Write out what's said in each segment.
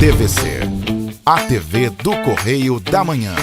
TVC, a TV do Correio da Manhã.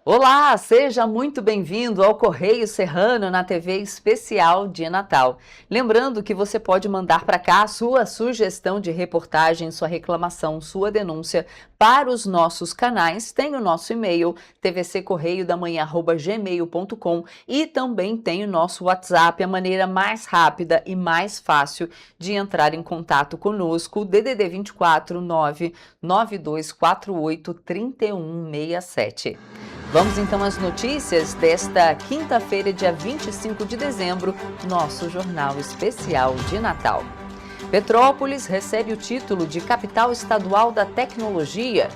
Olá, seja muito bem-vindo ao Correio Serrano na TV especial de Natal. Lembrando que você pode mandar para cá a sua sugestão de reportagem, sua reclamação, sua denúncia para os nossos canais. Tem o nosso e-mail, tvccorreiodamanhã@gmail.com, e também tem o nosso WhatsApp, a maneira mais rápida e mais fácil de entrar em contato conosco, DDD 24 99248 3167. Vamos então às notícias desta quinta-feira, dia 25 de dezembro, nosso Jornal Especial de Natal. Petrópolis recebe o título de Capital Estadual da Tecnologia.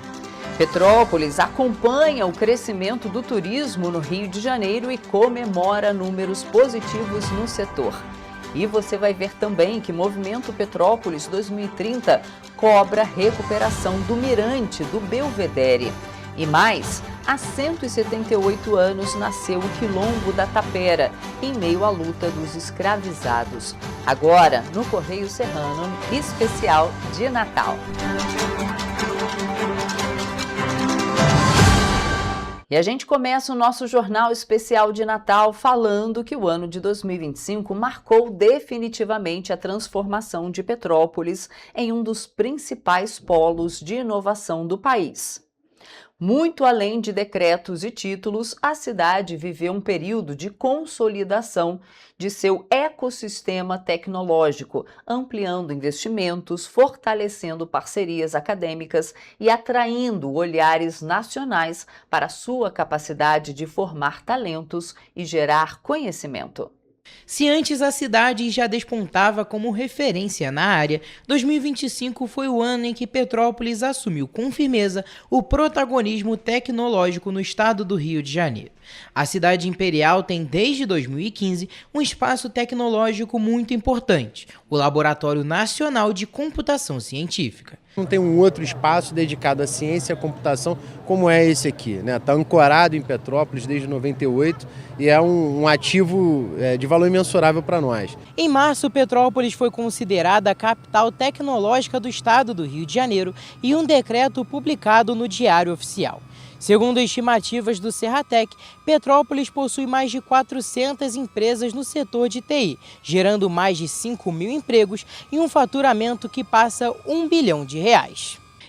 Petrópolis acompanha o crescimento do turismo no Rio de Janeiro e comemora números positivos no setor. E você vai ver também que Movimento Petrópolis 2030 cobra recuperação do mirante do Belvedere. E mais, há 178 anos nasceu o Quilombo da Tapera, em meio à luta dos escravizados. Agora, no Correio Serrano, especial de Natal. E a gente começa o nosso Jornal Especial de Natal falando que o ano de 2025 marcou definitivamente a transformação de Petrópolis em um dos principais polos de inovação do país. Muito além de decretos e títulos, a cidade viveu um período de consolidação de seu ecossistema tecnológico, ampliando investimentos, fortalecendo parcerias acadêmicas e atraindo olhares nacionais para sua capacidade de formar talentos e gerar conhecimento. Se antes a cidade já despontava como referência na área, 2025 foi o ano em que Petrópolis assumiu com firmeza o protagonismo tecnológico no estado do Rio de Janeiro. A cidade imperial tem desde 2015 um espaço tecnológico muito importante, o Laboratório Nacional de Computação Científica. Não tem um outro espaço dedicado à ciência e à computação como é esse aqui, né? Está ancorado em Petrópolis desde 98 e é um ativo de valor imensurável para nós. Em março, Petrópolis foi considerada a capital tecnológica do estado do Rio de Janeiro e um decreto publicado no Diário Oficial. Segundo estimativas do Serratec, Petrópolis possui mais de 400 empresas no setor de TI, gerando mais de 5.000 empregos e um faturamento que passa R$1 bilhão.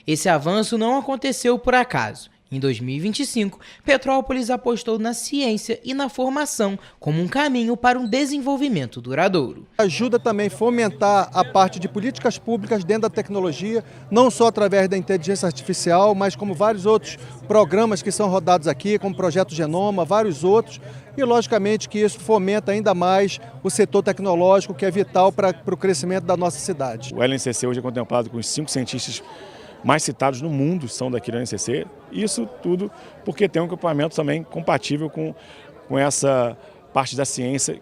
Esse avanço não aconteceu por acaso. Em 2025, Petrópolis apostou na ciência e na formação como um caminho para um desenvolvimento duradouro. Ajuda também a fomentar a parte de políticas públicas dentro da tecnologia, não só através da inteligência artificial, mas como vários outros programas que são rodados aqui, como o Projeto Genoma, vários outros. E, logicamente, que isso fomenta ainda mais o setor tecnológico, que é vital para o crescimento da nossa cidade. O LNCC hoje é contemplado com os 5 cientistas mais citados no mundo são daqui do LNCC. Isso tudo porque tem um equipamento também compatível com essa parte da ciência,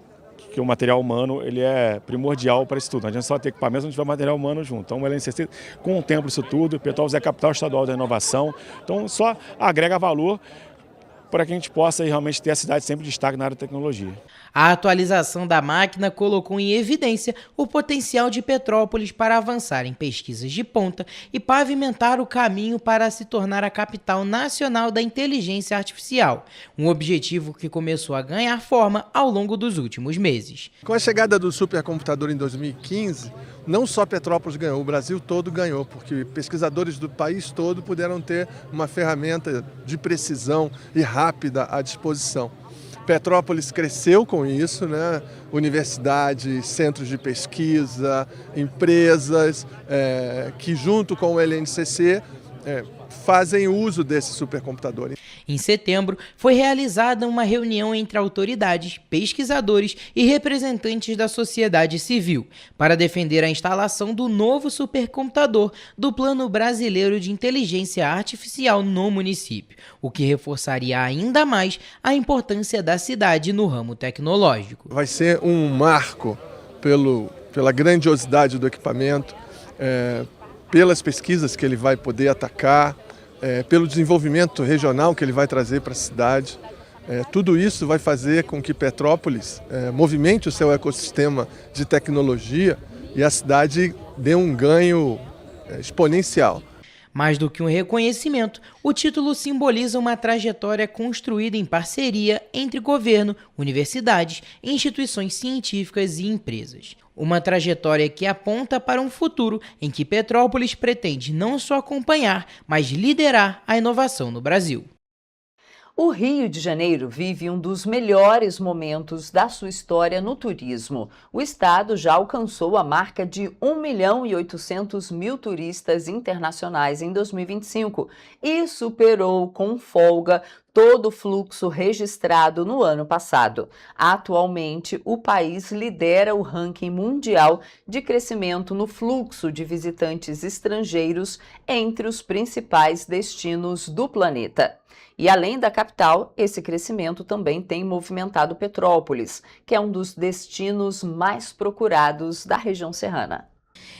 que o material humano ele é primordial para isso tudo. Não adianta só ter equipamento se não tiver material humano junto. Então o LNCC contempla isso tudo, Petrópolis é a capital estadual da inovação, então só agrega valor para que a gente possa realmente ter a cidade sempre em destaque na área de tecnologia. A atualização da máquina colocou em evidência o potencial de Petrópolis para avançar em pesquisas de ponta e pavimentar o caminho para se tornar a capital nacional da inteligência artificial, um objetivo que começou a ganhar forma ao longo dos últimos meses. Com a chegada do supercomputador em 2015, não só Petrópolis ganhou, o Brasil todo ganhou, porque pesquisadores do país todo puderam ter uma ferramenta de precisão e rápida à disposição. Petrópolis cresceu com isso, né? Universidades, centros de pesquisa, empresas que junto com o LNCC fazem uso desse supercomputador. Em setembro, foi realizada uma reunião entre autoridades, pesquisadores e representantes da sociedade civil para defender a instalação do novo supercomputador do Plano Brasileiro de Inteligência Artificial no município, o que reforçaria ainda mais a importância da cidade no ramo tecnológico. Vai ser um marco pela grandiosidade do equipamento, pelas pesquisas que ele vai poder atacar, pelo desenvolvimento regional que ele vai trazer para a cidade. Tudo isso vai fazer com que Petrópolis movimente o seu ecossistema de tecnologia e a cidade dê um ganho exponencial. Mais do que um reconhecimento, o título simboliza uma trajetória construída em parceria entre governo, universidades, instituições científicas e empresas. Uma trajetória que aponta para um futuro em que Petrópolis pretende não só acompanhar, mas liderar a inovação no Brasil. O Rio de Janeiro vive um dos melhores momentos da sua história no turismo. O estado já alcançou a marca de 1.800.000 turistas internacionais em 2025 e superou com folga todo o fluxo registrado no ano passado. Atualmente, o país lidera o ranking mundial de crescimento no fluxo de visitantes estrangeiros entre os principais destinos do planeta. E além da capital, esse crescimento também tem movimentado Petrópolis, que é um dos destinos mais procurados da região serrana.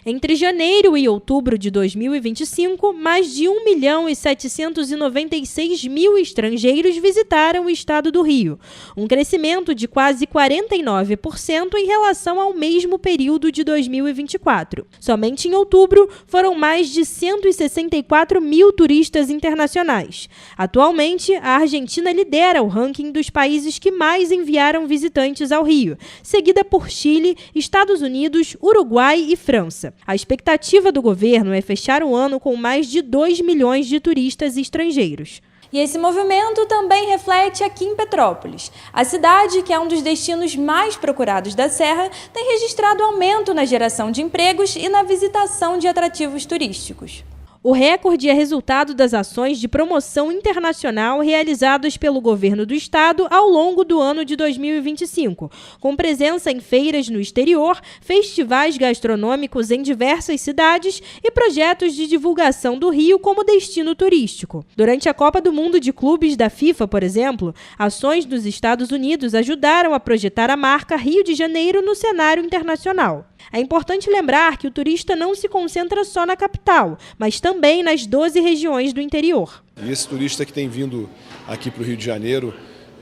Entre janeiro e outubro de 2025, mais de 1.796.000 estrangeiros visitaram o estado do Rio, um crescimento de quase 49% em relação ao mesmo período de 2024. Somente em outubro, foram mais de 164.000 turistas internacionais. Atualmente, a Argentina lidera o ranking dos países que mais enviaram visitantes ao Rio, seguida por Chile, Estados Unidos, Uruguai e França. A expectativa do governo é fechar o ano com mais de 2 milhões de turistas estrangeiros. E esse movimento também reflete aqui em Petrópolis. A cidade, que é um dos destinos mais procurados da Serra, tem registrado aumento na geração de empregos e na visitação de atrativos turísticos. O recorde é resultado das ações de promoção internacional realizadas pelo governo do estado ao longo do ano de 2025, com presença em feiras no exterior, festivais gastronômicos em diversas cidades e projetos de divulgação do Rio como destino turístico. Durante a Copa do Mundo de Clubes da FIFA, por exemplo, ações dos Estados Unidos ajudaram a projetar a marca Rio de Janeiro no cenário internacional. É importante lembrar que o turista não se concentra só na capital, mas também nas 12 regiões do interior. E esse turista que tem vindo aqui para o Rio de Janeiro,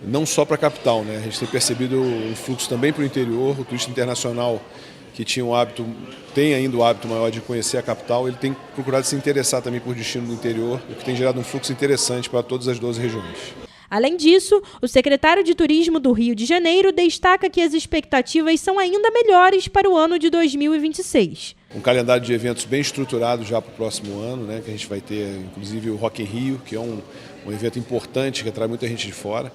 não só para a capital, né? A gente tem percebido um fluxo também para o interior. O turista internacional que tem ainda o hábito maior de conhecer a capital, ele tem procurado se interessar também por destino do interior, o que tem gerado um fluxo interessante para todas as 12 regiões. Além disso, o secretário de Turismo do Rio de Janeiro destaca que as expectativas são ainda melhores para o ano de 2026. Um calendário de eventos bem estruturado já para o próximo ano, né, que a gente vai ter inclusive o Rock in Rio, que é um evento importante que atrai muita gente de fora.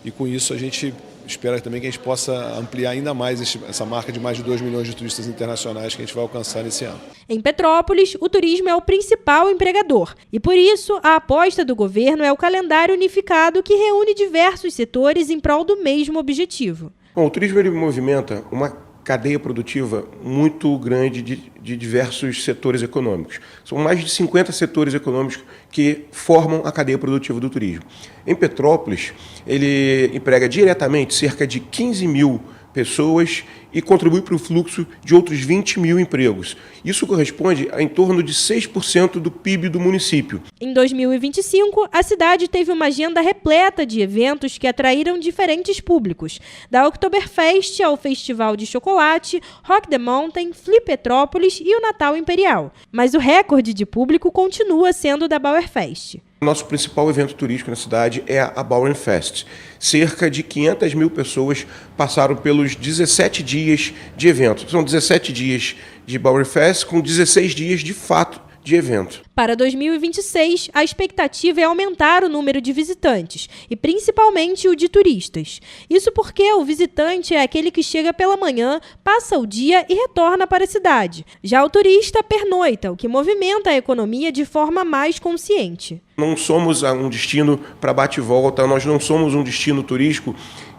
E com isso a gente espera também que a gente possa ampliar ainda mais essa marca de mais de 2 milhões de turistas internacionais que a gente vai alcançar nesse ano. Em Petrópolis, o turismo é o principal empregador e, por isso, a aposta do governo é o calendário unificado que reúne diversos setores em prol do mesmo objetivo. Bom, o turismo ele movimenta uma cadeia produtiva muito grande de diversos setores econômicos. São mais de 50 setores econômicos que formam a cadeia produtiva do turismo. Em Petrópolis, ele emprega diretamente cerca de 15 mil pessoas e contribui para o fluxo de outros 20 mil empregos. Isso corresponde a em torno de 6% do PIB do município. Em 2025, a cidade teve uma agenda repleta de eventos que atraíram diferentes públicos, da Oktoberfest ao Festival de Chocolate, Rock the Mountain, Flip Petrópolis e o Natal Imperial. Mas o recorde de público continua sendo da Bauerfest. Nosso principal evento turístico na cidade é a Bauernfest. Cerca de 500 mil pessoas passaram pelos 17 dias de evento. São 17 dias de Bauernfest com 16 dias de fato de evento. Para 2026, a expectativa é aumentar o número de visitantes, e principalmente o de turistas. Isso porque o visitante é aquele que chega pela manhã, passa o dia e retorna para a cidade. Já o turista pernoita, o que movimenta a economia de forma mais consciente. Não somos um destino para bate e volta, nós não somos um destino turístico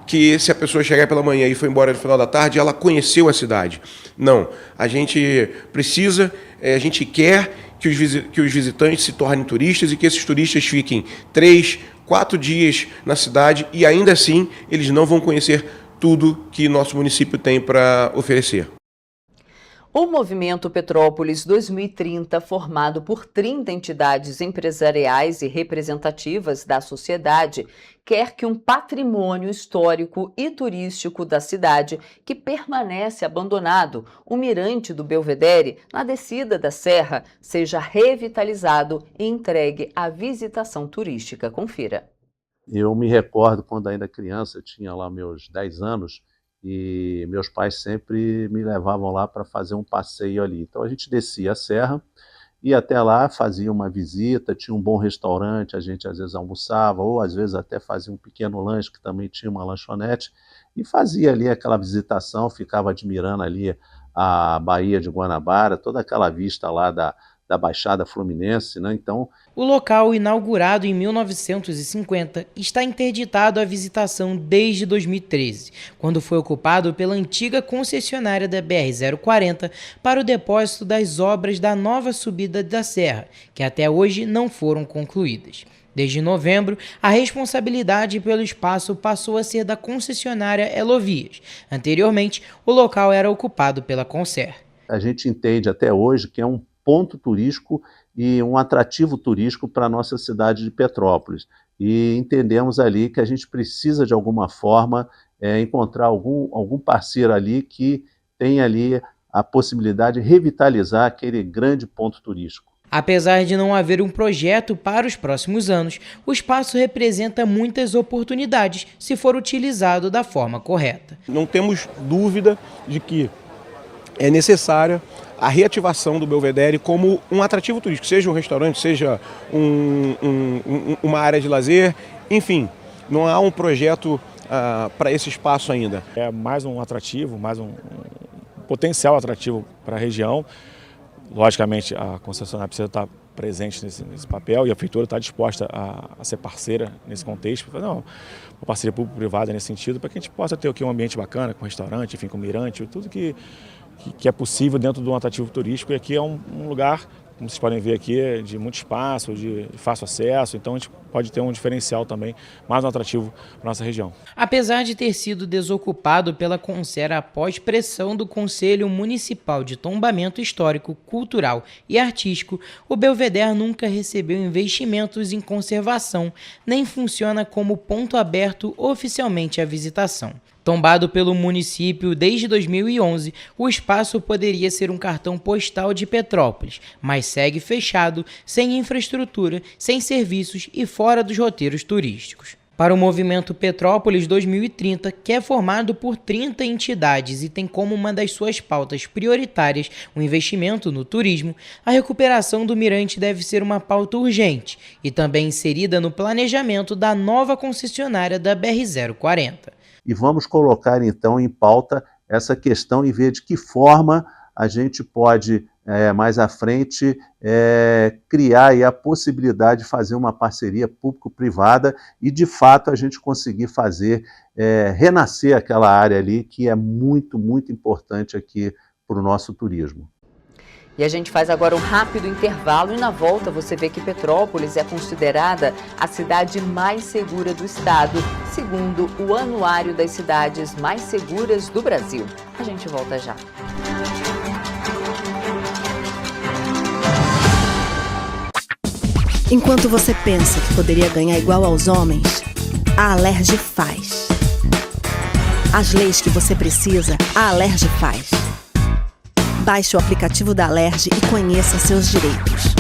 que, se a pessoa chegar pela manhã e for embora no final da tarde, ela conheceu a cidade. Não, a gente precisa, a gente quer que os visitantes se tornem turistas e que esses turistas fiquem 3, 4 dias na cidade e ainda assim eles não vão conhecer tudo que nosso município tem para oferecer. O Movimento Petrópolis 2030, formado por 30 entidades empresariais e representativas da sociedade, quer que um patrimônio histórico e turístico da cidade, que permanece abandonado, o Mirante do Belvedere, na descida da Serra, seja revitalizado e entregue à visitação turística. Confira. Eu me recordo quando ainda criança, tinha lá meus 10 anos, e meus pais sempre me levavam lá para fazer um passeio ali. Então a gente descia a serra, ia até lá, fazia uma visita, tinha um bom restaurante, a gente às vezes almoçava, ou às vezes até fazia um pequeno lanche, que também tinha uma lanchonete, e fazia ali aquela visitação, ficava admirando ali a Baía de Guanabara, toda aquela vista lá da Baixada Fluminense, né? Então, o local, inaugurado em 1950, está interditado à visitação desde 2013, quando foi ocupado pela antiga concessionária da BR-040 para o depósito das obras da nova subida da serra, que até hoje não foram concluídas. Desde novembro, a responsabilidade pelo espaço passou a ser da concessionária Elovias. Anteriormente, o local era ocupado pela Concer. A gente entende até hoje que é um ponto turístico e um atrativo turístico para a nossa cidade de Petrópolis. E entendemos ali que a gente precisa, de alguma forma, encontrar algum parceiro ali que tenha ali a possibilidade de revitalizar aquele grande ponto turístico. Apesar de não haver um projeto para os próximos anos, o espaço representa muitas oportunidades se for utilizado da forma correta. Não temos dúvida de que é necessária a reativação do Belvedere como um atrativo turístico, seja um restaurante, seja uma área de lazer, enfim, não há um projeto para esse espaço ainda. É mais um atrativo, mais um potencial atrativo para a região. Logicamente, a concessionária precisa estar presente nesse papel e a prefeitura está disposta a ser parceira nesse contexto, uma parceria público-privada nesse sentido, para que a gente possa ter aqui um ambiente bacana, com restaurante, enfim, com mirante, tudo que é possível dentro de um atrativo turístico. E aqui é um lugar, como vocês podem ver aqui, de muito espaço, de fácil acesso, então a gente pode ter um diferencial também, mais um atrativo para a nossa região. Apesar de ter sido desocupado pela Concer após pressão do Conselho Municipal de Tombamento Histórico, Cultural e Artístico, o Belvedere nunca recebeu investimentos em conservação, nem funciona como ponto aberto oficialmente à visitação. Tombado pelo município desde 2011, o espaço poderia ser um cartão postal de Petrópolis, mas segue fechado, sem infraestrutura, sem serviços e fora dos roteiros turísticos. Para o Movimento Petrópolis 2030, que é formado por 30 entidades e tem como uma das suas pautas prioritárias o investimento no turismo, a recuperação do Mirante deve ser uma pauta urgente e também inserida no planejamento da nova concessionária da BR-040. E vamos colocar, então, em pauta essa questão e ver de que forma a gente pode, mais à frente, criar aí a possibilidade de fazer uma parceria público-privada e, de fato, a gente conseguir fazer renascer aquela área ali, que é muito, muito importante aqui para o nosso turismo. E a gente faz agora um rápido intervalo e na volta você vê que Petrópolis é considerada a cidade mais segura do estado, segundo o Anuário das Cidades Mais Seguras do Brasil. A gente volta já. Enquanto você pensa que poderia ganhar igual aos homens, a Alerj faz. As leis que você precisa, a Alerj faz. Baixe o aplicativo da Alerj e conheça seus direitos.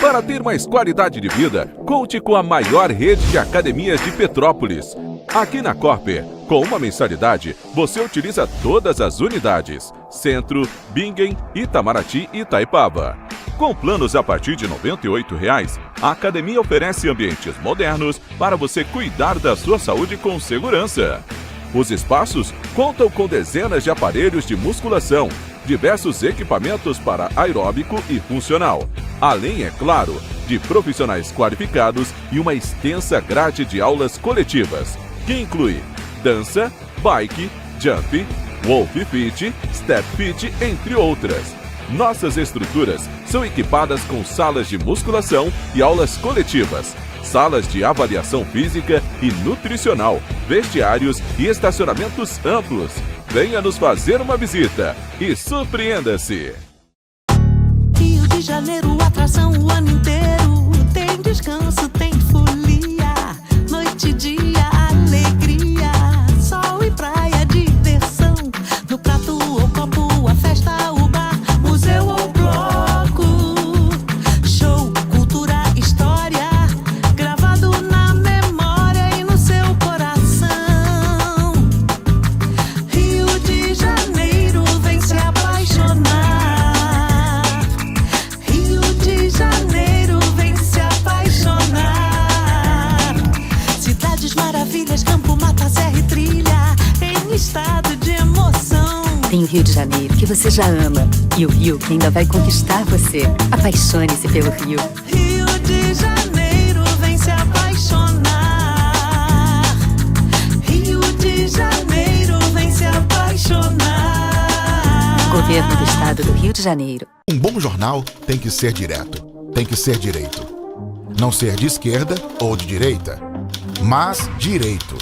Para ter mais qualidade de vida, conte com a maior rede de academias de Petrópolis. Aqui na Corper, com uma mensalidade, você utiliza todas as unidades: Centro, Bingen, Itamaraty e Itaipava. Com planos a partir de R$ 98,00, a academia oferece ambientes modernos para você cuidar da sua saúde com segurança. Os espaços contam com dezenas de aparelhos de musculação, diversos equipamentos para aeróbico e funcional, além, é claro, de profissionais qualificados e uma extensa grade de aulas coletivas, que inclui dança, bike, jump, wolf fit, step fit, entre outras. Nossas estruturas são equipadas com salas de musculação e aulas coletivas, salas de avaliação física e nutricional, vestiários e estacionamentos amplos. Venha nos fazer uma visita e surpreenda-se! Rio de Janeiro, atração o ano inteiro. Tem descanso, tem folia, noite e dia, alegria, sol e praia, diversão. No prato ou copo, a festa, o bar, museu ou bloco. Show, cultura, história, gravado na memória e no seu coração. Rio de Janeiro, vem se apaixonar. Rio de Janeiro, vem se apaixonar. Cidades maravilhas, campo, mata, serra e trilha, em estado de emoção. Tem o Rio de Janeiro, que você já ama, e o Rio que ainda vai conquistar você. Apaixone-se pelo Rio. Rio de Janeiro, vem se apaixonar. Rio de Janeiro, vem se apaixonar. Governo do Estado do Rio de Janeiro. Um bom jornal tem que ser direto, tem que ser direito. Não ser de esquerda ou de direita, mas direito.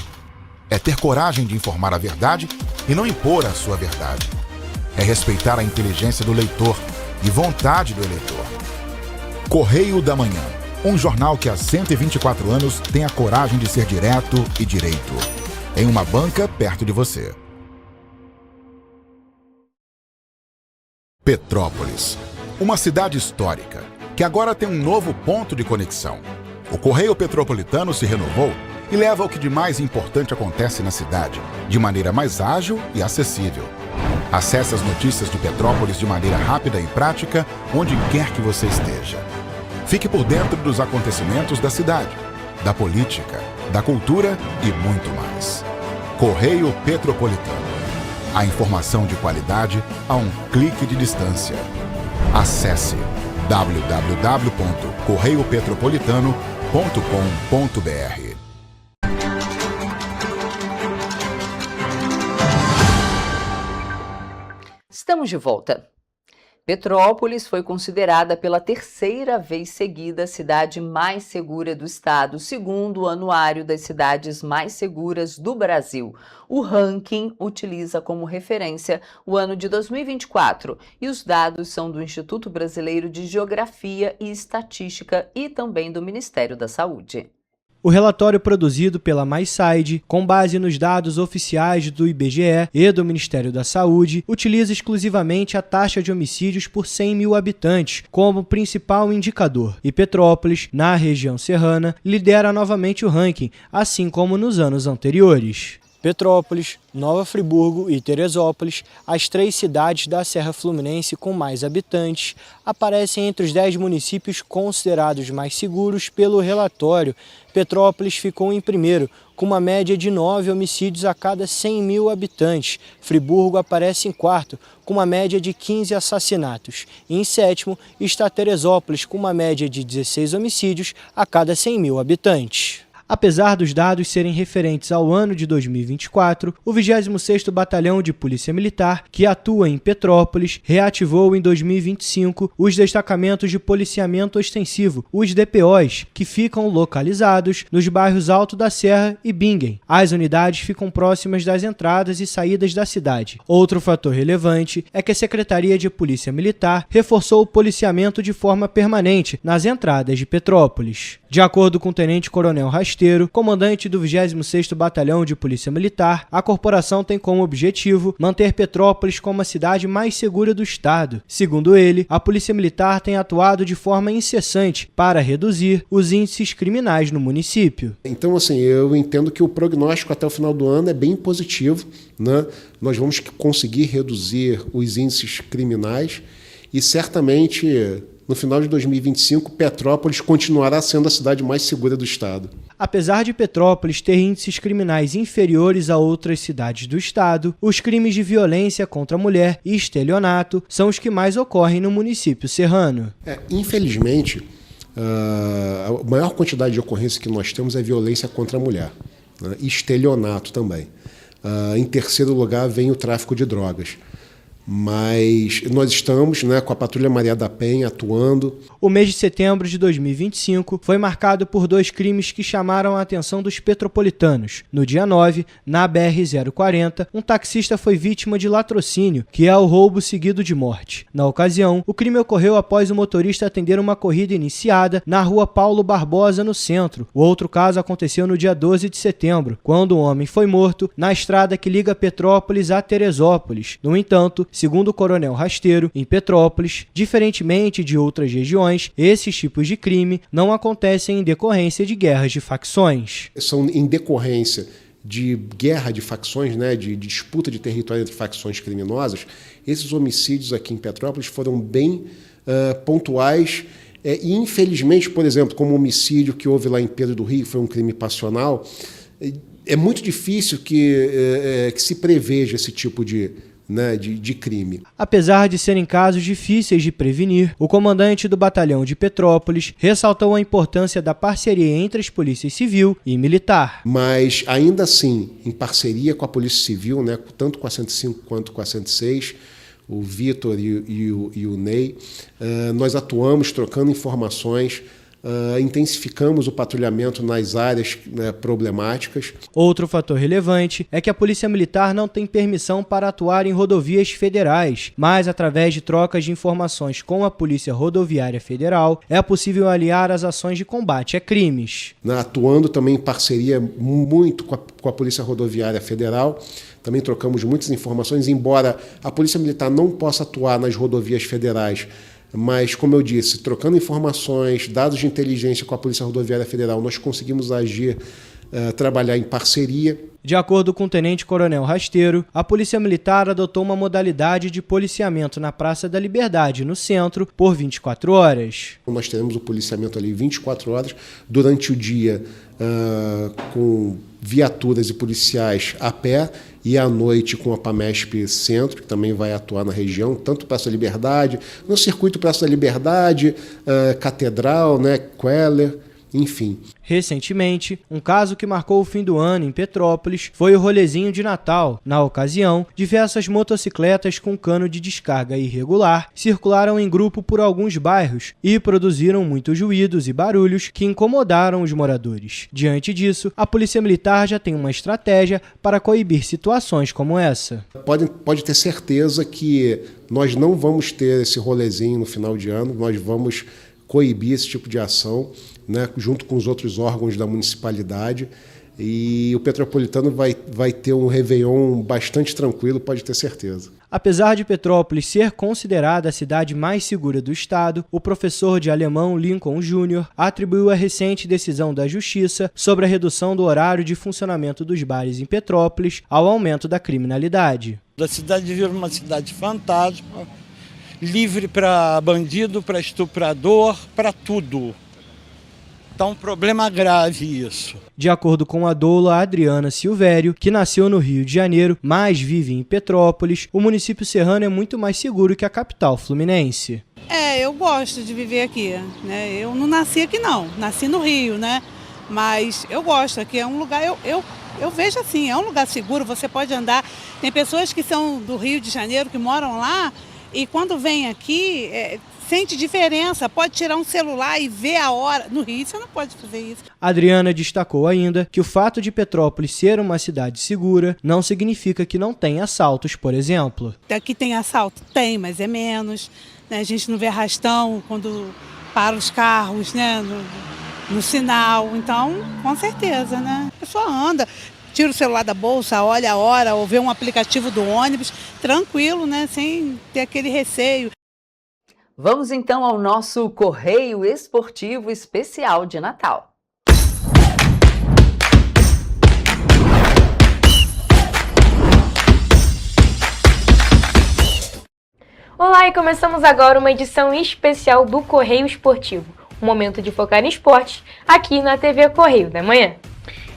É ter coragem de informar a verdade e não impor a sua verdade. É respeitar a inteligência do leitor e vontade do eleitor. Correio da Manhã, um jornal que há 124 anos tem a coragem de ser direto e direito. Em uma banca perto de você. Petrópolis, uma cidade histórica, que agora tem um novo ponto de conexão. O Correio Petropolitano se renovou e leva o que de mais importante acontece na cidade, de maneira mais ágil e acessível. Acesse as notícias de Petrópolis de maneira rápida e prática, onde quer que você esteja. Fique por dentro dos acontecimentos da cidade, da política, da cultura e muito mais. Correio Petropolitano. A informação de qualidade a um clique de distância. Acesse www.correiopetropolitano.com.br. Estamos de volta. Petrópolis foi considerada pela terceira vez seguida a cidade mais segura do estado, segundo o Anuário das Cidades Mais Seguras do Brasil. O ranking utiliza como referência o ano de 2024 e os dados são do Instituto Brasileiro de Geografia e Estatística e também do Ministério da Saúde. O relatório produzido pela MySide, com base nos dados oficiais do IBGE e do Ministério da Saúde, utiliza exclusivamente a taxa de homicídios por 100 mil habitantes como principal indicador. E Petrópolis, na região serrana, lidera novamente o ranking, assim como nos anos anteriores. Petrópolis, Nova Friburgo e Teresópolis, as três cidades da Serra Fluminense com mais habitantes, aparecem entre os 10 municípios considerados mais seguros pelo relatório. Petrópolis ficou em primeiro, com uma média de 9 homicídios a cada 100 mil habitantes. Friburgo aparece em quarto, com uma média de 15 assassinatos. E em sétimo está Teresópolis, com uma média de 16 homicídios a cada 100 mil habitantes. Apesar dos dados serem referentes ao ano de 2024, o 26º Batalhão de Polícia Militar, que atua em Petrópolis, reativou em 2025 os destacamentos de policiamento ostensivo, os DPOs, que ficam localizados nos bairros Alto da Serra e Bingen. As unidades ficam próximas das entradas e saídas da cidade. Outro fator relevante é que a Secretaria de Polícia Militar reforçou o policiamento de forma permanente nas entradas de Petrópolis. De acordo com o Tenente Coronel Rachid, Rasteiro, comandante do 26º Batalhão de Polícia Militar, a corporação tem como objetivo manter Petrópolis como a cidade mais segura do estado. Segundo ele, a Polícia Militar tem atuado de forma incessante para reduzir os índices criminais no município. Então, assim, eu entendo que o prognóstico até o final do ano é bem positivo, né? Nós vamos conseguir reduzir os índices criminais e certamente no final de 2025 Petrópolis continuará sendo a cidade mais segura do estado. Apesar de Petrópolis ter índices criminais inferiores a outras cidades do estado, os crimes de violência contra a mulher e estelionato são os que mais ocorrem no município serrano. Infelizmente, a maior quantidade de ocorrência que nós temos é violência contra a mulher, né? E estelionato também. Em terceiro lugar vem o tráfico de drogas. Mas nós estamos, né, com a Patrulha Maria da Penha atuando. O mês de setembro de 2025 foi marcado por 2 crimes que chamaram a atenção dos petropolitanos. No dia 9, na BR-040, um taxista foi vítima de latrocínio, que é o roubo seguido de morte. Na ocasião, o crime ocorreu após o motorista atender uma corrida iniciada na rua Paulo Barbosa, no centro. O outro caso aconteceu no dia 12 de setembro, quando um homem foi morto na estrada que liga Petrópolis a Teresópolis. No entanto, segundo o Coronel Rasteiro, em Petrópolis, diferentemente de outras regiões, esses tipos de crime não acontecem em decorrência de guerras de facções. São em decorrência de guerra de facções, né, de disputa de território entre facções criminosas. Esses homicídios aqui em Petrópolis foram bem pontuais e, infelizmente, por exemplo, como o homicídio que houve lá em Pedro do Rio, foi um crime passional, é muito difícil que se preveja esse tipo de crime. Apesar de serem casos difíceis de prevenir, o comandante do batalhão de Petrópolis ressaltou a importância da parceria entre as polícias civil e militar. Mas, ainda assim, em parceria com a Polícia Civil, né, tanto com a 105 quanto com a 106, o Vitor e o Ney, nós atuamos trocando informações, intensificamos o patrulhamento nas áreas problemáticas. Outro fator relevante é que a Polícia Militar não tem permissão para atuar em rodovias federais, mas através de trocas de informações com a Polícia Rodoviária Federal é possível aliar as ações de combate a crimes. Atuando também em parceria muito com a Polícia Rodoviária Federal, também trocamos muitas informações, embora a Polícia Militar não possa atuar nas rodovias federais. Mas, como eu disse, trocando informações, dados de inteligência com a Polícia Rodoviária Federal, nós conseguimos agir, trabalhar em parceria. De acordo com o Tenente-Coronel Rasteiro, a Polícia Militar adotou uma modalidade de policiamento na Praça da Liberdade, no centro, por 24 horas. Nós teremos o policiamento ali 24 horas, durante o dia, com viaturas e policiais a pé, e à noite com a PAMESP Centro, que também vai atuar na região, tanto Praça da Liberdade, no circuito Praça da Liberdade, Catedral, né, Queller, enfim. Recentemente, um caso que marcou o fim do ano em Petrópolis foi o rolezinho de Natal. Na ocasião, diversas motocicletas com cano de descarga irregular circularam em grupo por alguns bairros e produziram muitos ruídos e barulhos que incomodaram os moradores. Diante disso, a Polícia Militar já tem uma estratégia para coibir situações como essa. Pode ter certeza que nós não vamos ter esse rolezinho no final de ano, nós vamos coibir esse tipo de ação, né, junto com os outros órgãos da municipalidade, e o Petropolitano vai ter um Réveillon bastante tranquilo, pode ter certeza. Apesar de Petrópolis ser considerada a cidade mais segura do estado, o professor de alemão Lincoln Jr. atribuiu a recente decisão da Justiça sobre a redução do horário de funcionamento dos bares em Petrópolis ao aumento da criminalidade. A cidade vira uma cidade fantasma, livre para bandido, para estuprador, para tudo. Está um problema grave isso. De acordo com a doula Adriana Silvério, que nasceu no Rio de Janeiro, mas vive em Petrópolis, o município serrano é muito mais seguro que a capital fluminense. Eu gosto de viver aqui, né? Eu não nasci aqui não, nasci no Rio, né? Mas eu gosto, aqui é um lugar, eu vejo assim, é um lugar seguro, você pode andar. Tem pessoas que são do Rio de Janeiro, que moram lá, e quando vem aqui, sente diferença, pode tirar um celular e ver a hora. No Rio você não pode fazer isso. Adriana destacou ainda que o fato de Petrópolis ser uma cidade segura não significa que não tem assaltos, por exemplo. Aqui tem assalto? Tem, mas é menos. Né? A gente não vê arrastão quando para os carros, né? no sinal. Então, com certeza, né? A pessoa anda, tira o celular da bolsa, olha a hora, ou vê um aplicativo do ônibus, tranquilo, né? Sem ter aquele receio. Vamos então ao nosso Correio Esportivo Especial de Natal. Olá, e começamos agora uma edição especial do Correio Esportivo, um momento de focar em esportes, aqui na TV Correio da Manhã.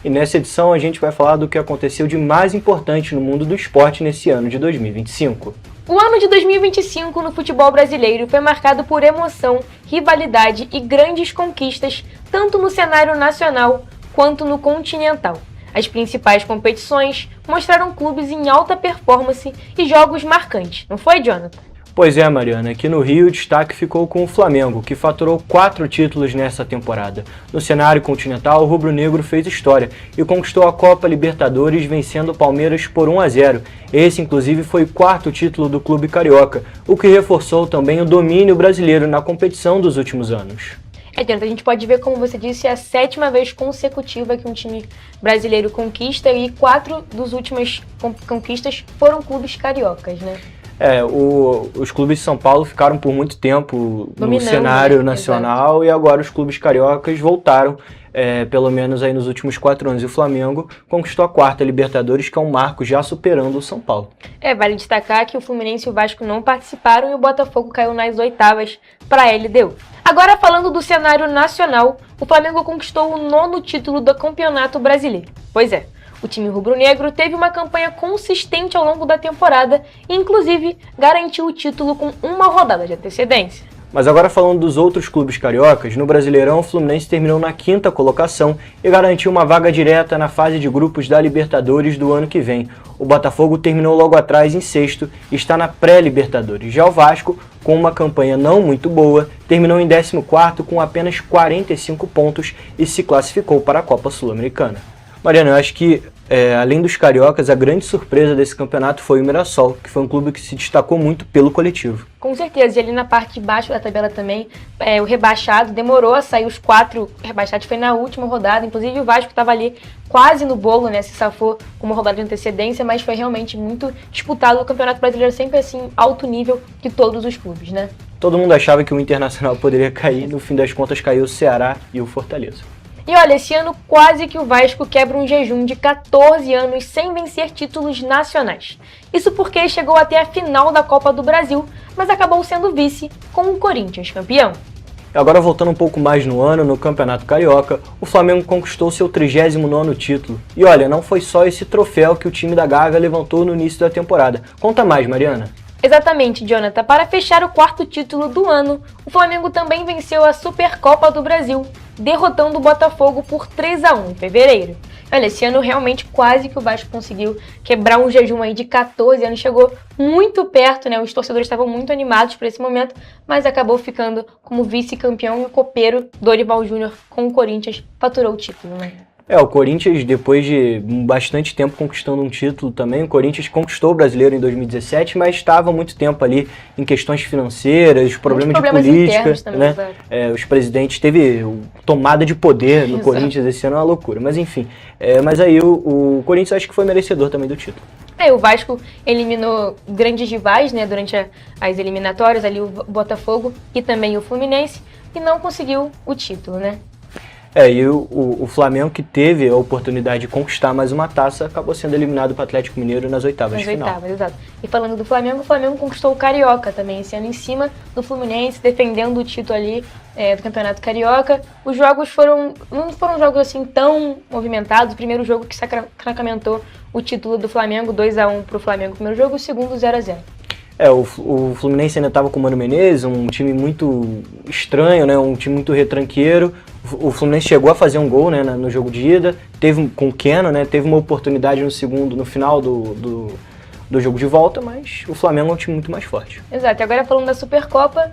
E nessa edição a gente vai falar do que aconteceu de mais importante no mundo do esporte nesse ano de 2025. O ano de 2025 no futebol brasileiro foi marcado por emoção, rivalidade e grandes conquistas, tanto no cenário nacional quanto no continental. As principais competições mostraram clubes em alta performance e jogos marcantes, não foi, Jonathan? Pois é, Mariana, aqui no Rio o destaque ficou com o Flamengo, que faturou 4 títulos nessa temporada. No cenário continental, o rubro-negro fez história e conquistou a Copa Libertadores, vencendo o Palmeiras por 1-0. Esse, inclusive, foi o 4º título do clube carioca, o que reforçou também o domínio brasileiro na competição dos últimos anos. Jonathan, a gente pode ver, como você disse, é a 7ª vez consecutiva que um time brasileiro conquista e 4 das últimas conquistas foram clubes cariocas, né? Os clubes de São Paulo ficaram por muito tempo no cenário nacional, exato. E agora os clubes cariocas voltaram, pelo menos aí nos últimos 4 anos. E o Flamengo conquistou a 4ª Libertadores, que é um marco já superando o São Paulo. Vale destacar que o Fluminense e o Vasco não participaram e o Botafogo caiu nas 8ª para a LDU. Agora, falando do cenário nacional, o Flamengo conquistou o 9º título do Campeonato Brasileiro. Pois é. O time rubro-negro teve uma campanha consistente ao longo da temporada e, inclusive, garantiu o título com uma rodada de antecedência. Mas agora falando dos outros clubes cariocas, no Brasileirão o Fluminense terminou na 5ª colocação e garantiu uma vaga direta na fase de grupos da Libertadores do ano que vem. O Botafogo terminou logo atrás em 6º e está na pré-Libertadores. Já o Vasco, com uma campanha não muito boa, terminou em 14º com apenas 45 pontos e se classificou para a Copa Sul-Americana. Mariana, eu acho que, além dos cariocas, a grande surpresa desse campeonato foi o Mirassol, que foi um clube que se destacou muito pelo coletivo. Com certeza, e ali na parte de baixo da tabela também, o rebaixado demorou a sair, os 4 rebaixados foi na última rodada, inclusive o Vasco estava ali quase no bolo, né, se safou com uma rodada de antecedência, mas foi realmente muito disputado. O Campeonato Brasileiro sempre assim, alto nível de todos os clubes, né? Todo mundo achava que o Internacional poderia cair, no fim das contas caiu o Ceará e o Fortaleza. E olha, esse ano quase que o Vasco quebra um jejum de 14 anos sem vencer títulos nacionais. Isso porque chegou até a final da Copa do Brasil, mas acabou sendo vice com o Corinthians campeão. Agora voltando um pouco mais no ano, no Campeonato Carioca, o Flamengo conquistou seu 39º título. E olha, não foi só esse troféu que o time da Gávea levantou no início da temporada. Conta mais, Mariana. Exatamente, Jonathan. Para fechar o 4º título do ano, o Flamengo também venceu a Supercopa do Brasil, derrotando o Botafogo por 3-1 em fevereiro. Olha, esse ano realmente quase que o Vasco conseguiu quebrar um jejum aí de 14 anos, chegou muito perto, né? Os torcedores estavam muito animados por esse momento, mas acabou ficando como vice-campeão e o copeiro Dorival Júnior com o Corinthians faturou o título, né? O Corinthians, depois de bastante tempo conquistando um título também, o Corinthians conquistou o Brasileiro em 2017, mas estava há muito tempo ali em questões financeiras, problemas de política, também, né? Os presidentes, teve tomada de poder no Corinthians esse ano, é uma loucura, mas enfim. Mas aí o Corinthians acho que foi merecedor também do título. O Vasco eliminou grandes rivais, né, durante as eliminatórias, ali o Botafogo e também o Fluminense, e não conseguiu o título, né? E o Flamengo, que teve a oportunidade de conquistar mais uma taça, acabou sendo eliminado para o Atlético Mineiro nas 8ª de final. Nas 8ª, exato. E falando do Flamengo, o Flamengo conquistou o Carioca também esse ano em cima do Fluminense, defendendo o título ali do Campeonato Carioca. Os jogos não foram jogos assim tão movimentados. O primeiro jogo que sacramentou o título do Flamengo, 2-1 para o Flamengo no primeiro jogo, o segundo 0-0. O Fluminense ainda estava com o Mano Menezes, um time muito estranho, né? Um time muito retranqueiro. O Fluminense chegou a fazer um gol, né, no jogo de ida, teve com o Keno, né? Teve uma oportunidade no final do jogo de volta, mas o Flamengo é um time muito mais forte. Exato, e agora falando da Supercopa,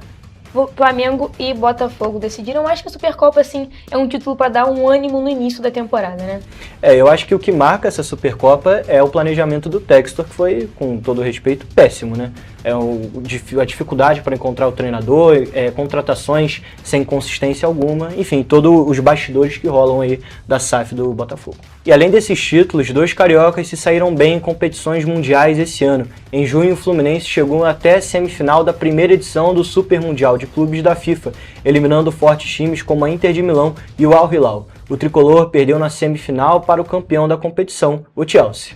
Flamengo e Botafogo decidiram. Acho que a Supercopa, assim, é um título para dar um ânimo no início da temporada, né? Eu acho que o que marca essa Supercopa é o planejamento do Textor, que foi, com todo respeito, péssimo, né? a dificuldade para encontrar o treinador, contratações sem consistência alguma, enfim, todos os bastidores que rolam aí da SAF do Botafogo. E além desses títulos, 2 cariocas se saíram bem em competições mundiais esse ano. Em junho, o Fluminense chegou até a semifinal da primeira edição do Super Mundial de Clubes da FIFA, eliminando fortes times como a Inter de Milão e o Al Hilal. O tricolor perdeu na semifinal para o campeão da competição, o Chelsea.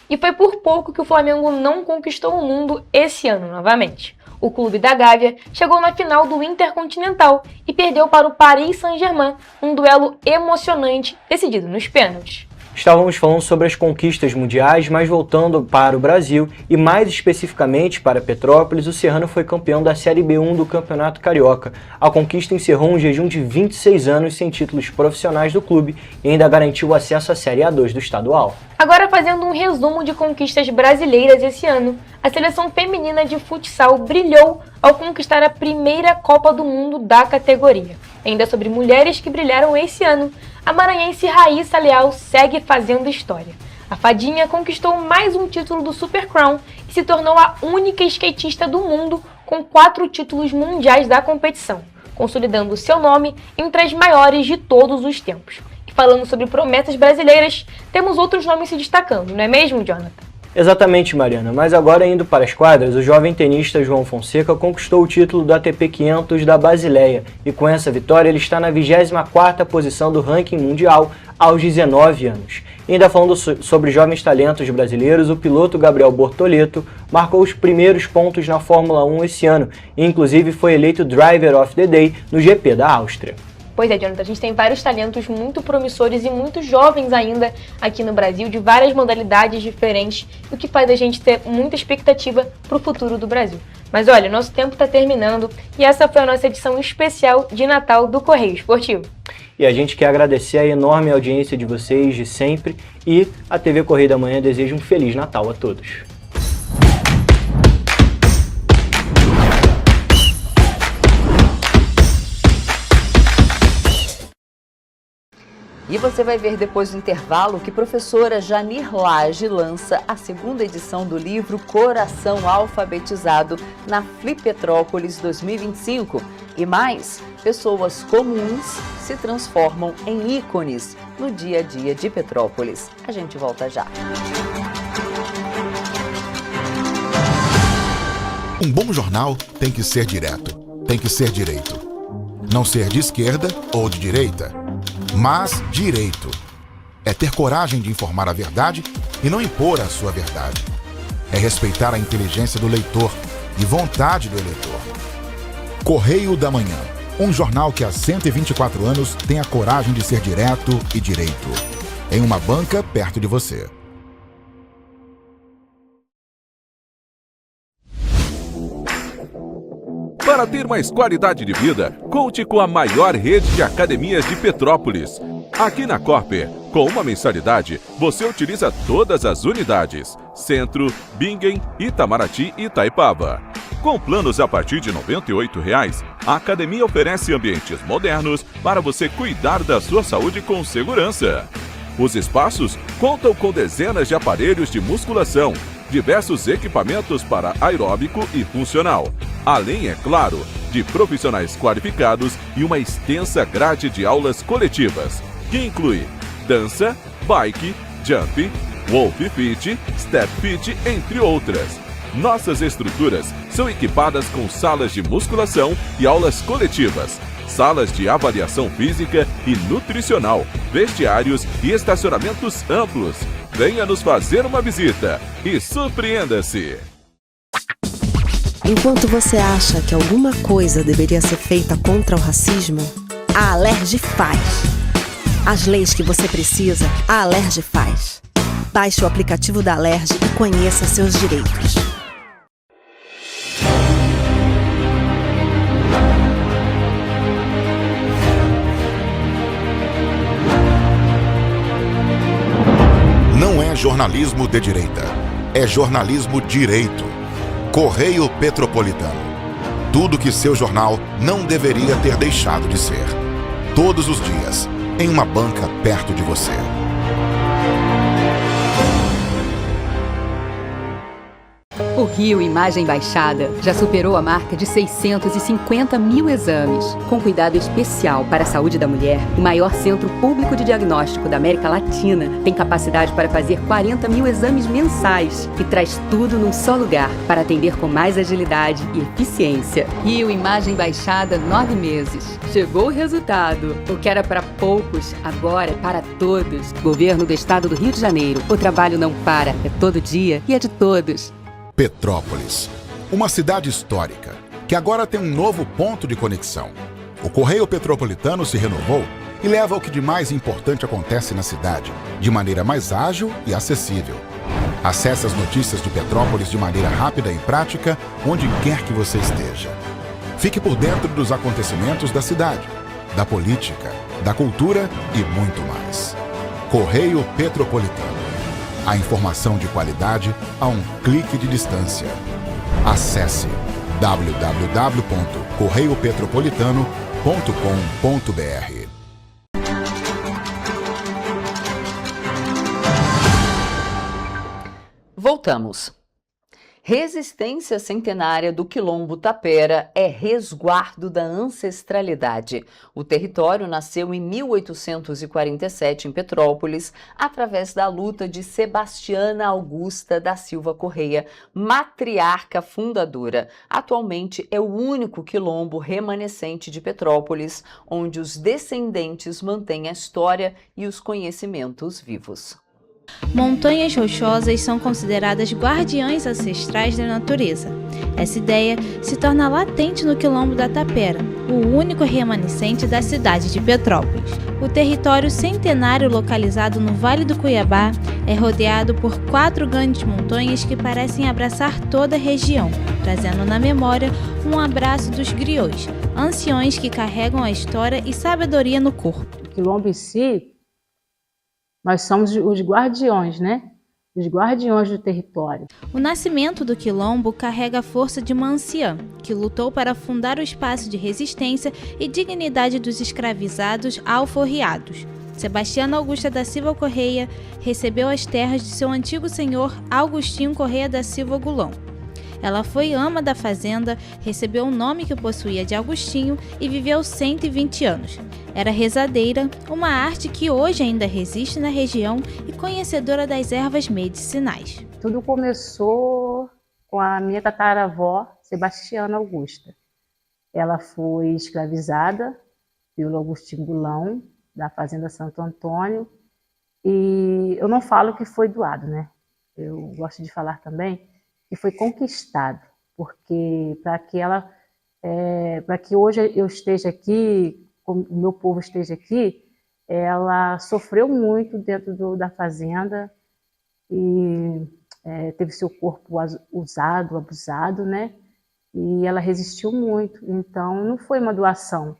E foi por pouco que o Flamengo não conquistou o mundo esse ano novamente. O clube da Gávea chegou na final do Intercontinental e perdeu para o Paris Saint-Germain, um duelo emocionante decidido nos pênaltis. Estávamos falando sobre as conquistas mundiais, mas voltando para o Brasil e mais especificamente para Petrópolis, o Serrano foi campeão da Série B1 do Campeonato Carioca. A conquista encerrou um jejum de 26 anos sem títulos profissionais do clube e ainda garantiu o acesso à Série A2 do estadual. Agora, fazendo um resumo de conquistas brasileiras esse ano, a seleção feminina de futsal brilhou ao conquistar a primeira Copa do Mundo da categoria. Ainda sobre mulheres que brilharam esse ano, a maranhense Raíssa Leal segue fazendo história. A fadinha conquistou mais um título do Super Crown e se tornou a única skatista do mundo com 4 títulos mundiais da competição, consolidando seu nome entre as maiores de todos os tempos. E falando sobre promessas brasileiras, temos outros nomes se destacando, não é mesmo, Jonathan? Exatamente, Mariana, mas agora indo para as quadras, o jovem tenista João Fonseca conquistou o título do ATP 500 da Basileia e com essa vitória ele está na 24ª posição do ranking mundial aos 19 anos. E ainda falando sobre jovens talentos brasileiros, o piloto Gabriel Bortoleto marcou os primeiros pontos na Fórmula 1 esse ano e inclusive foi eleito Driver of the Day no GP da Áustria. Pois é, Jonathan, a gente tem vários talentos muito promissores e muito jovens ainda aqui no Brasil, de várias modalidades diferentes, o que faz a gente ter muita expectativa para o futuro do Brasil. Mas olha, nosso tempo está terminando e essa foi a nossa edição especial de Natal do Correio Esportivo. E a gente quer agradecer a enorme audiência de vocês de sempre e a TV Correio da Manhã deseja um Feliz Natal a todos. E você vai ver depois do intervalo que professora Janir Lage lança a 2ª edição do livro Coração Alfabetizado na Flipetrópolis 2025. E mais, pessoas comuns se transformam em ícones no dia a dia de Petrópolis. A gente volta já. Um bom jornal tem que ser direto, tem que ser direito. Não ser de esquerda ou de direita, mas direito. É ter coragem de informar a verdade e não impor a sua verdade. É respeitar a inteligência do leitor e vontade do eleitor. Correio da Manhã, um jornal que há 124 anos tem a coragem de ser direto e direito. Em uma banca perto de você. Para ter mais qualidade de vida, conte com a maior rede de academias de Petrópolis. Aqui na Corper, com uma mensalidade, você utiliza todas as unidades: Centro, Bingen, Itamaraty e Itaipava. Com planos a partir de R$ 98,00, a academia oferece ambientes modernos para você cuidar da sua saúde com segurança. Os espaços contam com dezenas de aparelhos de musculação, diversos equipamentos para aeróbico e funcional, além, é claro, de profissionais qualificados e uma extensa grade de aulas coletivas, que inclui dança, bike, jump, wolf fit, step fit, entre outras. Nossas estruturas são equipadas com salas de musculação e aulas coletivas, salas de avaliação física e nutricional, vestiários e estacionamentos amplos. Venha nos fazer uma visita e surpreenda-se! Enquanto você acha que alguma coisa deveria ser feita contra o racismo, a Alerj faz. As leis que você precisa, a Alerj faz. Baixe o aplicativo da Alerj e conheça seus direitos. Não é jornalismo de direita, é jornalismo direito. Correio Petropolitano. Tudo que seu jornal não deveria ter deixado de ser. Todos os dias, em uma banca perto de você. O Rio Imagem Baixada já superou a marca de 650 mil exames. Com cuidado especial para a saúde da mulher, o maior centro público de diagnóstico da América Latina tem capacidade para fazer 40 mil exames mensais e traz tudo num só lugar para atender com mais agilidade e eficiência. Rio Imagem Baixada, 9 meses. Chegou o resultado. O que era para poucos, agora é para todos. Governo do Estado do Rio de Janeiro. O trabalho não para, é todo dia e é de todos. Petrópolis, uma cidade histórica que agora tem um novo ponto de conexão. O Correio Petropolitano se renovou e leva o que de mais importante acontece na cidade, de maneira mais ágil e acessível. Acesse as notícias de Petrópolis de maneira rápida e prática, onde quer que você esteja. Fique por dentro dos acontecimentos da cidade, da política, da cultura e muito mais. Correio Petropolitano. A informação de qualidade a um clique de distância. Acesse www.correiopetropolitano.com.br. Voltamos. Resistência centenária do Quilombo Tapera é resguardo da ancestralidade. O território nasceu em 1847 em Petrópolis, através da luta de Sebastiana Augusta da Silva Correia, matriarca fundadora. Atualmente é o único quilombo remanescente de Petrópolis, onde os descendentes mantêm a história e os conhecimentos vivos. Montanhas rochosas são consideradas guardiães ancestrais da natureza. Essa ideia se torna latente no Quilombo da Tapera, o único remanescente da cidade de Petrópolis. O território centenário localizado no Vale do Cuiabá é rodeado por 4 grandes montanhas que parecem abraçar toda a região, trazendo na memória um abraço dos griots, anciões que carregam a história e sabedoria no corpo. O Quilombo em si, nós somos os guardiões, né? Os guardiões do território. O nascimento do Quilombo carrega a força de uma anciã, que lutou para fundar o espaço de resistência e dignidade dos escravizados alforriados. Sebastiana Augusta da Silva Correia recebeu as terras de seu antigo senhor Augustinho Correia da Silva Gulão. Ela foi ama da fazenda, recebeu o nome que possuía de Agostinho e viveu 120 anos. Era rezadeira, uma arte que hoje ainda resiste na região e conhecedora das ervas medicinais. Tudo começou com a minha tataravó, Sebastiana Augusta. Ela foi escravizada pelo Agostinho Gulão, da fazenda Santo Antônio, e eu não falo que foi doado, né? Eu gosto de falar também que foi conquistado, porque para que hoje eu esteja aqui, o meu povo esteja aqui, ela sofreu muito dentro da fazenda e teve seu corpo usado, abusado, né? E ela resistiu muito, então não foi uma doação,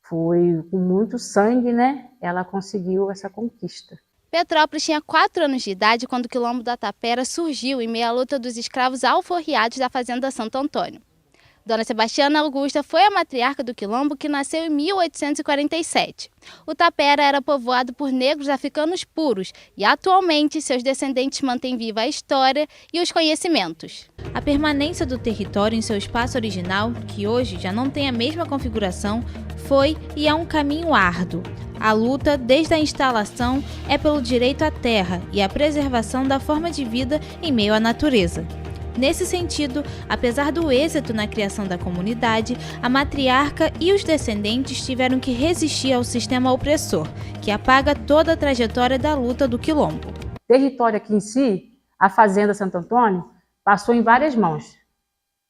foi com muito sangue, né? Ela conseguiu essa conquista. Petrópolis tinha 4 anos de idade quando o Quilombo da Tapera surgiu em meio à luta dos escravos alforriados da fazenda Santo Antônio. Dona Sebastiana Augusta foi a matriarca do Quilombo, que nasceu em 1847. O Tapera era povoado por negros africanos puros e atualmente seus descendentes mantêm viva a história e os conhecimentos. A permanência do território em seu espaço original, que hoje já não tem a mesma configuração, foi e é um caminho árduo. A luta, desde a instalação, é pelo direito à terra e a preservação da forma de vida em meio à natureza. Nesse sentido, apesar do êxito na criação da comunidade, a matriarca e os descendentes tiveram que resistir ao sistema opressor, que apaga toda a trajetória da luta do Quilombo. O território aqui em si, a fazenda Santo Antônio, passou em várias mãos.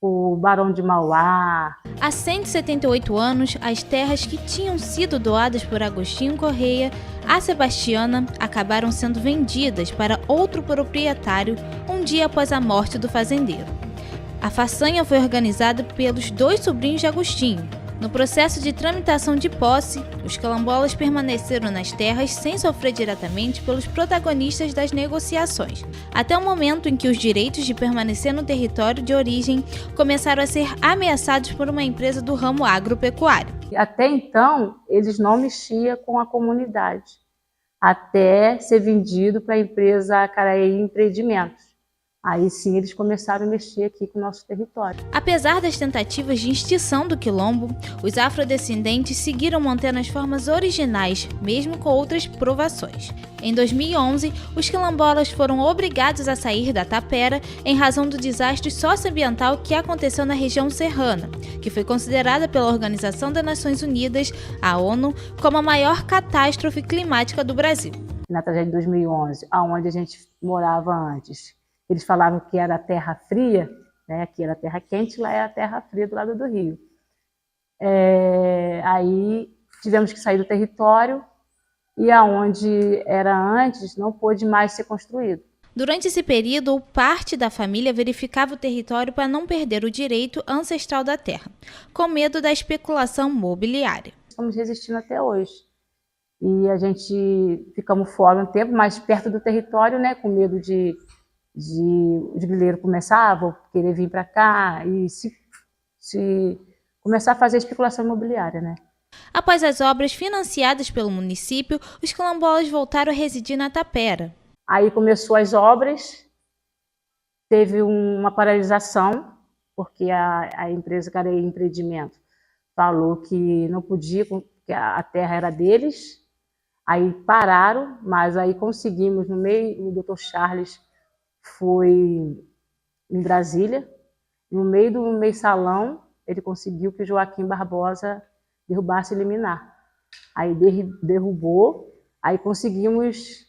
O Barão de Mauá. Há 178 anos, as terras que tinham sido doadas por Agostinho Correia a Sebastiana acabaram sendo vendidas para outro proprietário um dia após a morte do fazendeiro. A façanha foi organizada pelos 2 sobrinhos de Agostinho. No processo de tramitação de posse, os quilombolas permaneceram nas terras sem sofrer diretamente pelos protagonistas das negociações, até o momento em que os direitos de permanecer no território de origem começaram a ser ameaçados por uma empresa do ramo agropecuário. Até então, eles não mexiam com a comunidade, até ser vendido para a empresa Caraí Empreendimentos. Aí sim eles começaram a mexer aqui com o nosso território. Apesar das tentativas de extinção do quilombo, os afrodescendentes seguiram mantendo as formas originais, mesmo com outras provações. Em 2011, os quilombolas foram obrigados a sair da tapera em razão do desastre socioambiental que aconteceu na região serrana, que foi considerada pela Organização das Nações Unidas, a ONU, como a maior catástrofe climática do Brasil. Na tragédia de 2011, onde a gente morava antes, eles falavam que era terra fria, né? Aqui era terra quente, lá era terra fria do lado do rio. Aí tivemos que sair do território e aonde era antes não pôde mais ser construído. Durante esse período, parte da família verificava o território para não perder o direito ancestral da terra, com medo da especulação mobiliária. Estamos resistindo até hoje. E a gente ficamos fora um tempo, mais perto do território, né? Com medo de os grileiros começavam a querer vir para cá e se começar a fazer especulação imobiliária, né? Após as obras financiadas pelo município, os quilombolas voltaram a residir na tapera. Aí começou as obras, teve uma paralisação, porque a empresa Careia Empreendimento falou que não podia, que a terra era deles. Aí pararam, mas aí conseguimos, no meio, o Dr. Charles foi em Brasília, no meio do mensalão, ele conseguiu que o Joaquim Barbosa derrubasse liminar. Aí derrubou, aí conseguimos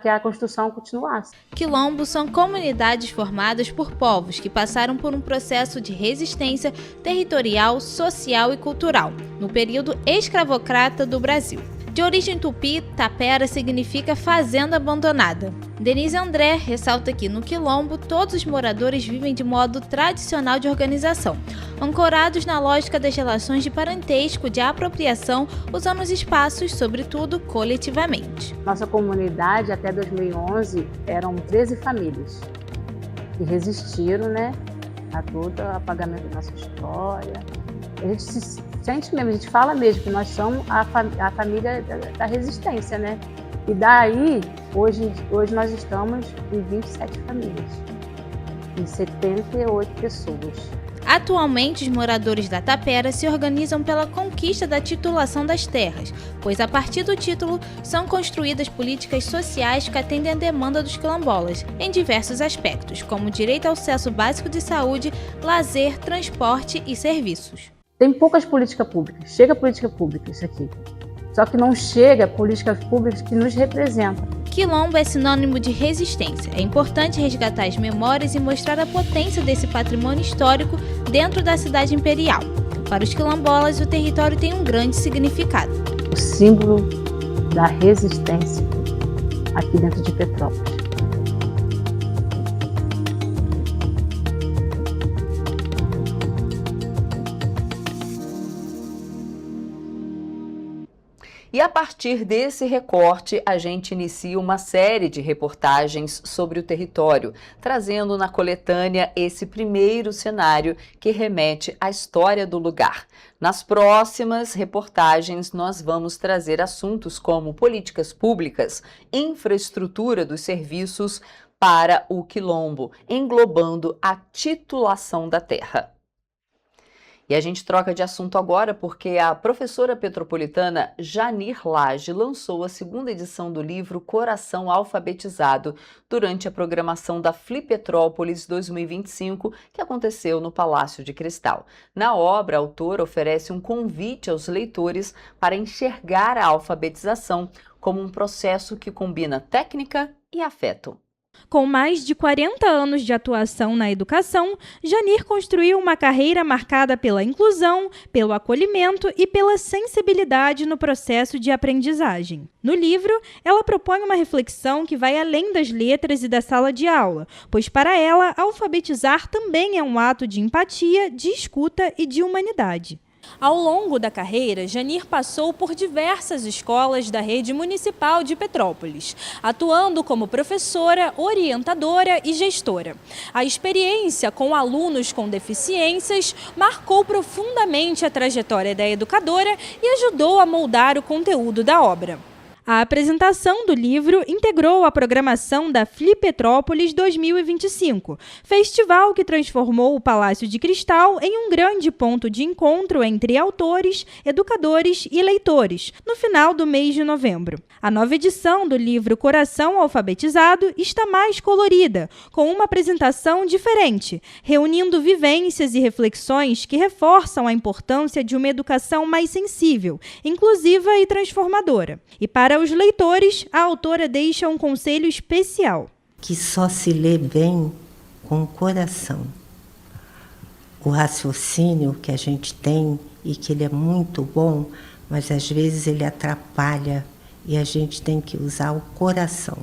que a construção continuasse. Quilombos são comunidades formadas por povos que passaram por um processo de resistência territorial, social e cultural, no período escravocrata do Brasil. De origem tupi, tapera significa fazenda abandonada. Denise André ressalta que no quilombo todos os moradores vivem de modo tradicional de organização, ancorados na lógica das relações de parentesco, de apropriação, usando os espaços, sobretudo, coletivamente. Nossa comunidade, até 2011, eram 13 famílias que resistiram, né, a todo o apagamento da nossa história. A gente sente mesmo, a gente fala mesmo que nós somos a família da resistência, né? E daí, hoje nós estamos em 27 famílias, em 78 pessoas. Atualmente, os moradores da tapera se organizam pela conquista da titulação das terras, pois a partir do título são construídas políticas sociais que atendem à demanda dos quilombolas, em diversos aspectos, como direito ao acesso básico de saúde, lazer, transporte e serviços. Tem poucas políticas públicas, chega política pública isso aqui, só que não chega políticas públicas que nos representam. Quilombo é sinônimo de resistência. É importante resgatar as memórias e mostrar a potência desse patrimônio histórico dentro da cidade imperial. Para os quilombolas, o território tem um grande significado. O símbolo da resistência aqui dentro de Petrópolis. E a partir desse recorte, a gente inicia uma série de reportagens sobre o território, trazendo na coletânea esse primeiro cenário que remete à história do lugar. Nas próximas reportagens, nós vamos trazer assuntos como políticas públicas, infraestrutura dos serviços para o quilombo, englobando a titulação da terra. E a gente troca de assunto agora porque a professora petropolitana Janir Lage lançou a segunda edição do livro Coração Alfabetizado durante a programação da Flipetrópolis 2025, que aconteceu no Palácio de Cristal. Na obra, a autora oferece um convite aos leitores para enxergar a alfabetização como um processo que combina técnica e afeto. Com mais de 40 anos de atuação na educação, Janir construiu uma carreira marcada pela inclusão, pelo acolhimento e pela sensibilidade no processo de aprendizagem. No livro, ela propõe uma reflexão que vai além das letras e da sala de aula, pois para ela, alfabetizar também é um ato de empatia, de escuta e de humanidade. Ao longo da carreira, Janir passou por diversas escolas da rede municipal de Petrópolis, atuando como professora, orientadora e gestora. A experiência com alunos com deficiências marcou profundamente a trajetória da educadora e ajudou a moldar o conteúdo da obra. A apresentação do livro integrou a programação da Flipetrópolis 2025, festival que transformou o Palácio de Cristal em um grande ponto de encontro entre autores, educadores e leitores, no final do mês de novembro. A nova edição do livro Coração Alfabetizado está mais colorida, com uma apresentação diferente, reunindo vivências e reflexões que reforçam a importância de uma educação mais sensível, inclusiva e transformadora. E para os leitores, a autora deixa um conselho especial. Que só se lê bem com o coração. O raciocínio que a gente tem e que ele é muito bom, mas às vezes ele atrapalha e a gente tem que usar o coração.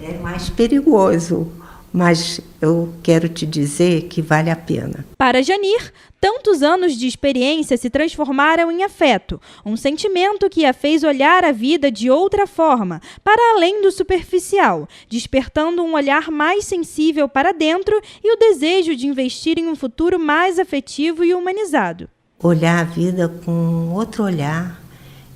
É mais perigoso, mas eu quero te dizer que vale a pena. Para Janir, tantos anos de experiência se transformaram em afeto, um sentimento que a fez olhar a vida de outra forma, para além do superficial, despertando um olhar mais sensível para dentro e o desejo de investir em um futuro mais afetivo e humanizado. Olhar a vida com outro olhar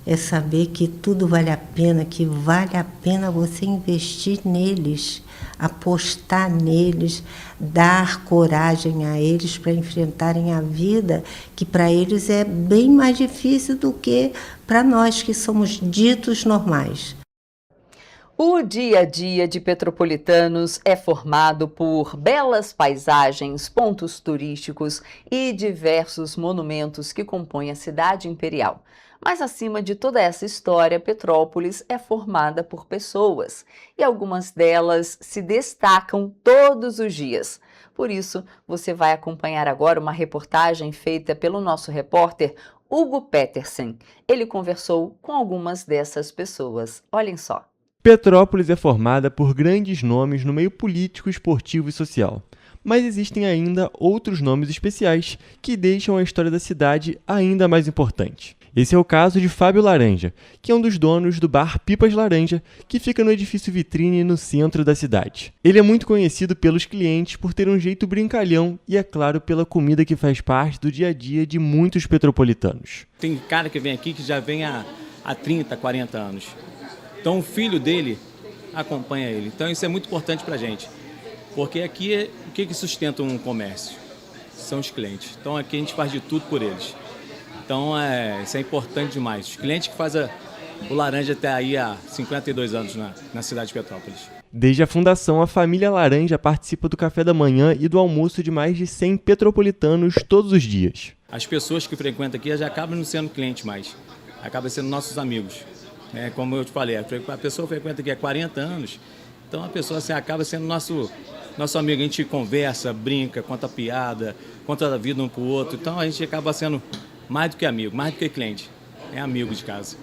é saber que tudo vale a pena, que vale a pena você investir neles, apostar neles, dar coragem a eles para enfrentarem a vida, que para eles é bem mais difícil do que para nós que somos ditos normais. O dia a dia de petropolitanos é formado por belas paisagens, pontos turísticos e diversos monumentos que compõem a cidade imperial. Mas acima de toda essa história, Petrópolis é formada por pessoas e algumas delas se destacam todos os dias. Por isso, você vai acompanhar agora uma reportagem feita pelo nosso repórter Hugo Petersen. Ele conversou com algumas dessas pessoas. Olhem só. Petrópolis é formada por grandes nomes no meio político, esportivo e social. Mas existem ainda outros nomes especiais que deixam a história da cidade ainda mais importante. Esse é o caso de Fábio Laranja, que é um dos donos do bar Pipas Laranja, que fica no edifício Vitrine no centro da cidade. Ele é muito conhecido pelos clientes por ter um jeito brincalhão e, é claro, pela comida que faz parte do dia a dia de muitos petropolitanos. Tem cara que vem aqui que já vem há 30, 40 anos. Então o filho dele acompanha ele. Então isso é muito importante para a gente. Porque aqui, o que sustenta um comércio? São os clientes. Então aqui a gente faz de tudo por eles. Então isso é importante demais. Os clientes que fazem o Laranja até aí há 52 anos na cidade de Petrópolis. Desde a fundação, a família Laranja participa do café da manhã e do almoço de mais de 100 petropolitanos todos os dias. As pessoas que frequentam aqui já acabam não sendo clientes mais. Acabam sendo nossos amigos. Como eu te falei, a pessoa frequenta aqui há 40 anos, então a pessoa assim, acaba sendo nosso amigo. A gente conversa, brinca, conta piada, conta a vida um para o outro. Então a gente acaba sendo mais do que amigo, mais do que cliente. É amigo de casa.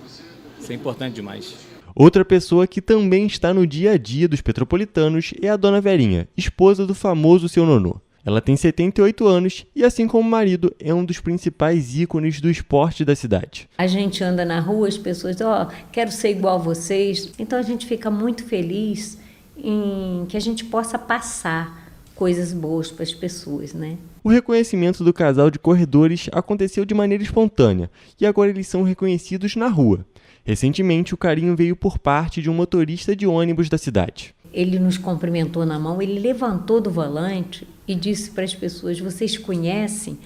Isso é importante demais. Outra pessoa que também está no dia a dia dos petropolitanos é a Dona Verinha, esposa do famoso Seu Nonô. Ela tem 78 anos e, assim como o marido, é um dos principais ícones do esporte da cidade. A gente anda na rua, as pessoas dizem, quero ser igual a vocês. Então a gente fica muito feliz em que a gente possa passar coisas boas para as pessoas, né? O reconhecimento do casal de corredores aconteceu de maneira espontânea e agora eles são reconhecidos na rua. Recentemente, o carinho veio por parte de um motorista de ônibus da cidade. Ele nos cumprimentou na mão, ele levantou do volante e disse para as pessoas, vocês conhecem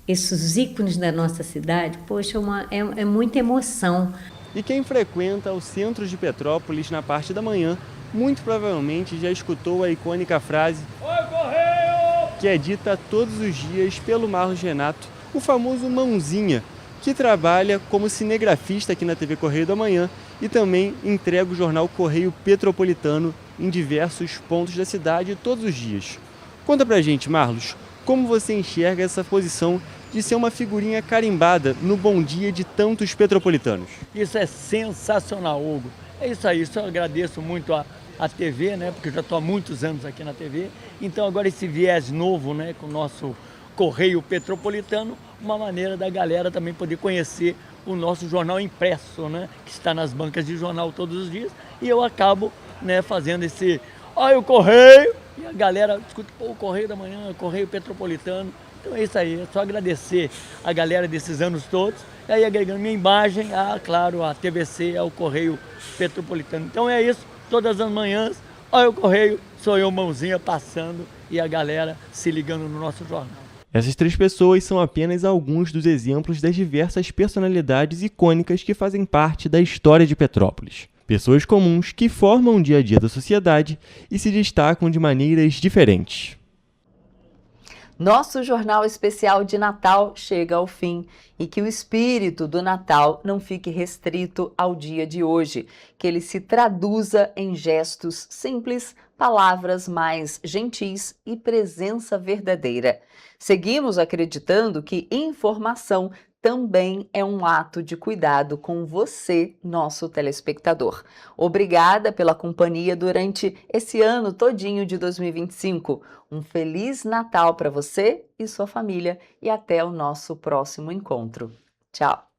esses ícones da nossa cidade? Poxa, é muita emoção. E quem frequenta o centro de Petrópolis na parte da manhã, muito provavelmente já escutou a icônica frase "Oi, Correio!", que é dita todos os dias pelo Marlos Renato, o famoso Mãozinha, que trabalha como cinegrafista aqui na TV Correio da Manhã e também entrega o jornal Correio Petropolitano em diversos pontos da cidade todos os dias. Conta pra gente, Marlos, como você enxerga essa posição de ser uma figurinha carimbada no bom dia de tantos petropolitanos? Isso é sensacional, Hugo. É isso aí, eu agradeço muito a TV, né, porque eu já estou há muitos anos aqui na TV. Então agora esse viés novo, né, com o nosso Correio Petropolitano, uma maneira da galera também poder conhecer o nosso jornal impresso, né, que está nas bancas de jornal todos os dias. E eu acabo, né, fazendo esse, o Correio, e a galera escuta, o Correio da Manhã, o Correio Petropolitano, Então é isso aí, é só agradecer a galera desses anos todos, e aí agregando minha imagem, claro, a TVC, ao Correio Petropolitano. Então é isso, todas as manhãs, olha o Correio, sou eu, mãozinha, passando, e a galera se ligando no nosso jornal. Essas 3 pessoas são apenas alguns dos exemplos das diversas personalidades icônicas que fazem parte da história de Petrópolis. Pessoas comuns que formam o dia a dia da sociedade e se destacam de maneiras diferentes. Nosso Jornal Especial de Natal chega ao fim e que o espírito do Natal não fique restrito ao dia de hoje, que ele se traduza em gestos simples, palavras mais gentis e presença verdadeira. Seguimos acreditando que informação também é um ato de cuidado com você, nosso telespectador. Obrigada pela companhia durante esse ano todinho de 2025. Um Feliz Natal para você e sua família e até o nosso próximo encontro. Tchau!